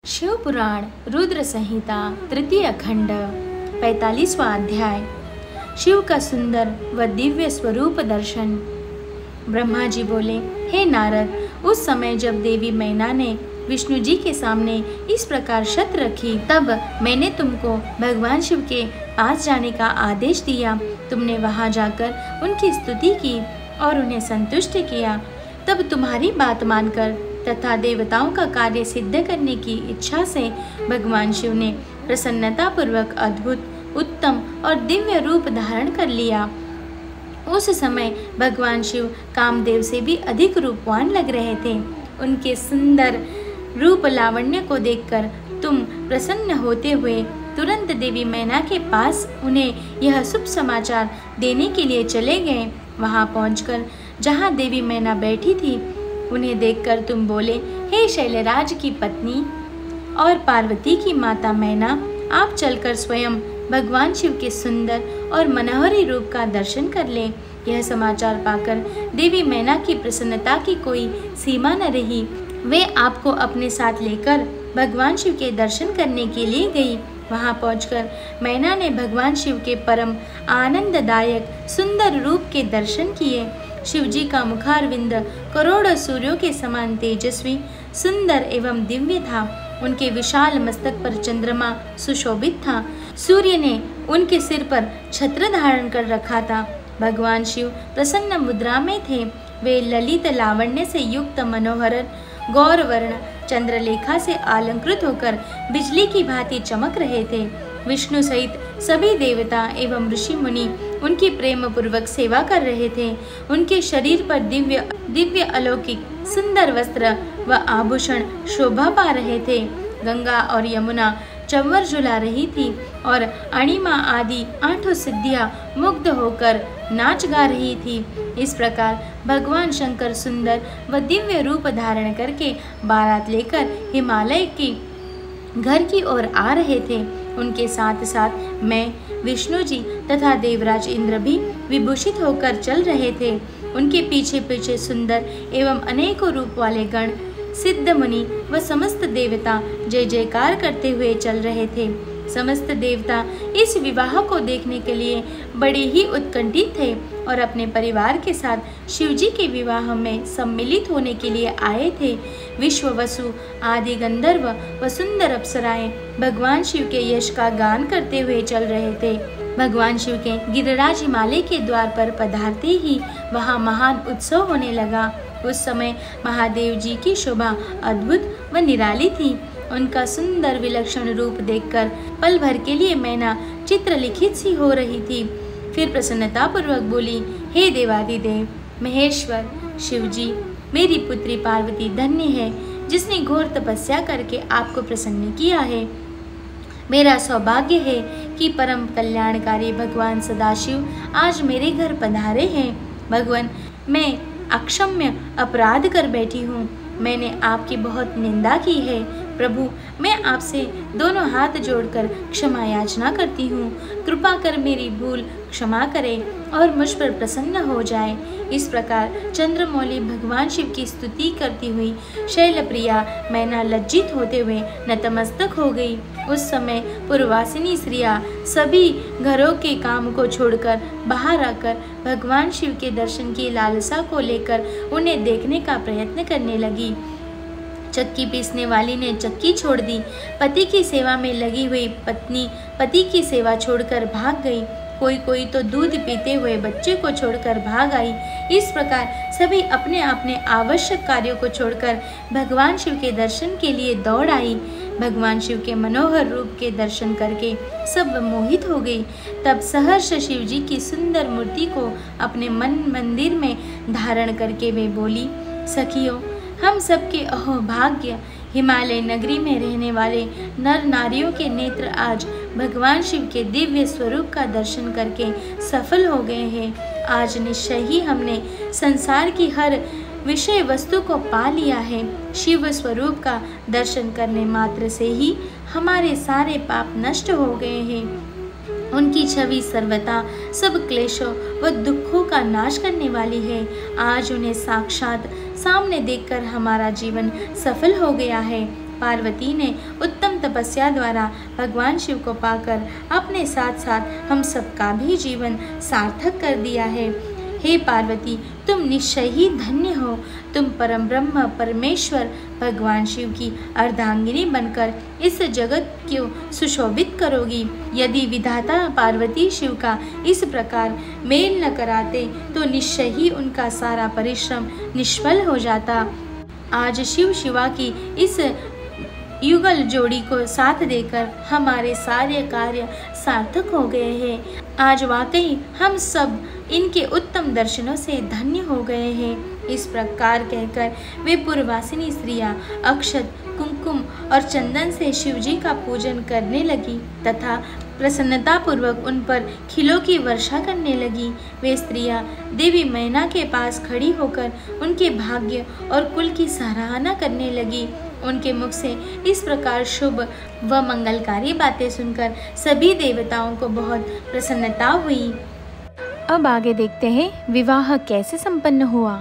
शिव पुराण रुद्र संहिता तृतीय खंड 45वां अध्याय। शिव का सुंदर व दिव्य स्वरूप दर्शन। ब्रह्मा जी बोले, हे नारद, उस समय जब देवी मैना ने विष्णु जी के सामने इस प्रकार शर्त रखी, तब मैंने तुमको भगवान शिव के पास जाने का आदेश दिया। तुमने वहां जाकर उनकी स्तुति की और उन्हें संतुष्ट किया। तब तुम्हारी बात मानकर तथा देवताओं का कार्य सिद्ध करने की इच्छा से भगवान शिव ने प्रसन्नता पूर्वक अद्भुत, उत्तम और दिव्य रूप धारण कर लिया। उस समय भगवान शिव कामदेव से भी अधिक रूपवान लग रहे थे। उनके सुंदर रूप लावण्य को देखकर तुम प्रसन्न होते हुए तुरंत देवी मैना के पास उन्हें यह शुभ समाचार देने के लिए चले गए। वहां पहुंचकर जहां देवी मैना बैठी थी, उन्हें देखकर तुम बोले, हे शैलराज की पत्नी और पार्वती की माता मैना, आप चलकर स्वयं भगवान शिव के सुंदर और मनोहरी रूप का दर्शन कर लें। यह समाचार पाकर देवी मैना की प्रसन्नता की कोई सीमा न रही। वे आपको अपने साथ लेकर भगवान शिव के दर्शन करने के लिए गई। वहां पहुंचकर मैना ने भगवान शिव के परम आनंददायक सुंदर रूप के दर्शन किए। शिव जी का मुखारविंद करोड़ों सूर्यों के समान तेजस्वी, सुंदर एवं दिव्य था। उनके विशाल मस्तक पर चंद्रमा सुशोभित था। सूर्य ने उनके सिर पर छत्र धारण कर रखा था। भगवान शिव प्रसन्न मुद्रा में थे। वे ललित लावण्य से युक्त मनोहर गौरवर्ण चंद्रलेखा से अलंकृत होकर बिजली की भांति चमक रहे थे। विष्णु सहित सभी देवता एवं ऋषि मुनि उनकी प्रेम पूर्वक सेवा कर रहे थे। उनके शरीर पर दिव्य अलौकिक सुंदर वस्त्र व आभूषण शोभा पा रहे थे। गंगा और यमुना चंवर झुला रही थी और अणिमा आदि 8 सिद्धियां मुग्ध होकर नाच गा रही थी। इस प्रकार भगवान शंकर सुंदर व दिव्य रूप धारण करके बारात लेकर हिमालय की घर की ओर आ रहे थे। उनके साथ साथ मैं, विष्णु जी तथा देवराज इंद्र भी विभूषित होकर चल रहे थे। उनके पीछे पीछे सुंदर एवं अनेकों रूप वाले गण, सिद्ध मुनि व समस्त देवता जय जयकार करते हुए चल रहे थे। समस्त देवता इस विवाह को देखने के लिए बड़े ही उत्कंठित थे और अपने परिवार के साथ शिवजी के विवाह में सम्मिलित होने के लिए आए थे। विश्व वसु आदि गंधर्व व सुंदर अप्सराएं भगवान शिव के यश का गान करते हुए चल रहे थे। भगवान शिव के गिरिराज हिमालय के द्वार पर पधारते ही वहां महान उत्सव होने लगा। उस समय महादेव जी की शोभा अद्भुत व निराली थी। उनका सुंदर विलक्षण रूप देखकर पल भर के लिए मैना चित्रलिखित सी हो रही थी। फिर प्रसन्नता पूर्वक बोली, हे देवादिदेव महेश्वर शिव जी, मेरी पुत्री पार्वती धन्य है जिसने घोर तपस्या करके आपको प्रसन्न किया है। मेरा सौभाग्य है कि परम कल्याणकारी भगवान सदाशिव आज मेरे घर पधारे हैं। भगवान, मैं अक्षम्य अपराध कर बैठी हूँ। मैंने आपकी बहुत निंदा की है। प्रभु, मैं आपसे दोनों हाथ जोड़कर क्षमा याचना करती हूँ। कृपा कर मेरी भूल क्षमा करें और मुझ पर प्रसन्न हो जाए। इस प्रकार चंद्रमौली भगवान शिव की स्तुति करती हुई शैलप्रिया मैना लज्जित होते हुए नतमस्तक हो गई। उस समय पूर्ववासिनी स्त्रियां सभी घरों के काम को छोड़कर बाहर आकर भगवान शिव के दर्शन की लालसा को लेकर उन्हें देखने का प्रयत्न करने लगी। चक्की पीसने वाली ने चक्की छोड़ दी। पति की सेवा में लगी हुई पत्नी पति की सेवा छोड़कर भाग गई। कोई तो दूध पीते हुए बच्चे को छोड़कर भाग आई। इस प्रकार सभी अपने अपने आवश्यक कार्यों को छोड़कर भगवान शिव के दर्शन के लिए दौड़ आई। भगवान शिव के मनोहर रूप के दर्शन करके सब मोहित हो गई। तब सहर्ष शिव जी की सुंदर मूर्ति को अपने मन मंदिर में धारण करके वे बोली, सखियों, हम सबके अहोभाग्य हिमालय नगरी में रहने वाले नर नारियों के नेत्र आज भगवान शिव के दिव्य स्वरूप का दर्शन करके सफल हो गए हैं। आज निश्चय ही हमने संसार की हर विषय वस्तु को पा लिया है। शिव स्वरूप का दर्शन करने मात्र से ही हमारे सारे पाप नष्ट हो गए हैं। उनकी छवि सर्वथा सब क्लेशों व दुखों का नाश करने वाली है। आज उन्हें साक्षात सामने देखकर हमारा जीवन सफल हो गया है। पार्वती ने उत्तम तपस्या द्वारा भगवान शिव को पाकर अपने साथ साथ हम सबका भी जीवन सार्थक कर दिया है। हे पार्वती, तुम निश्चय ही धन्य हो। तुम परम ब्रह्म परमेश्वर भगवान शिव की अर्धांगिनी बनकर इस जगत को सुशोभित करोगी। यदि विधाता पार्वती शिव का इस प्रकार मेल न कराते तो निश्चय ही उनका सारा परिश्रम निष्फल हो जाता। आज शिव शिवा की इस युगल जोड़ी को साथ देकर हमारे सारे कार्य सार्थक हो गए हैं। आज वाकई हम सब इनके उत्तम दर्शनों से धन्य हो गए हैं। इस प्रकार कहकर वे पूर्ववासिनी स्त्रियां अक्षत, कुमकुम और चंदन से शिवजी का पूजन करने लगी तथा प्रसन्नतापूर्वक उन पर खिलों की वर्षा करने लगी। वे स्त्रियां देवी मैना के पास खड़ी होकर उनके भाग्य और कुल की सराहना करने लगी। उनके मुख से इस प्रकार शुभ व मंगलकारी बातें सुनकर सभी देवताओं को बहुत प्रसन्नता हुई। अब आगे देखते हैं विवाह कैसे संपन्न हुआ।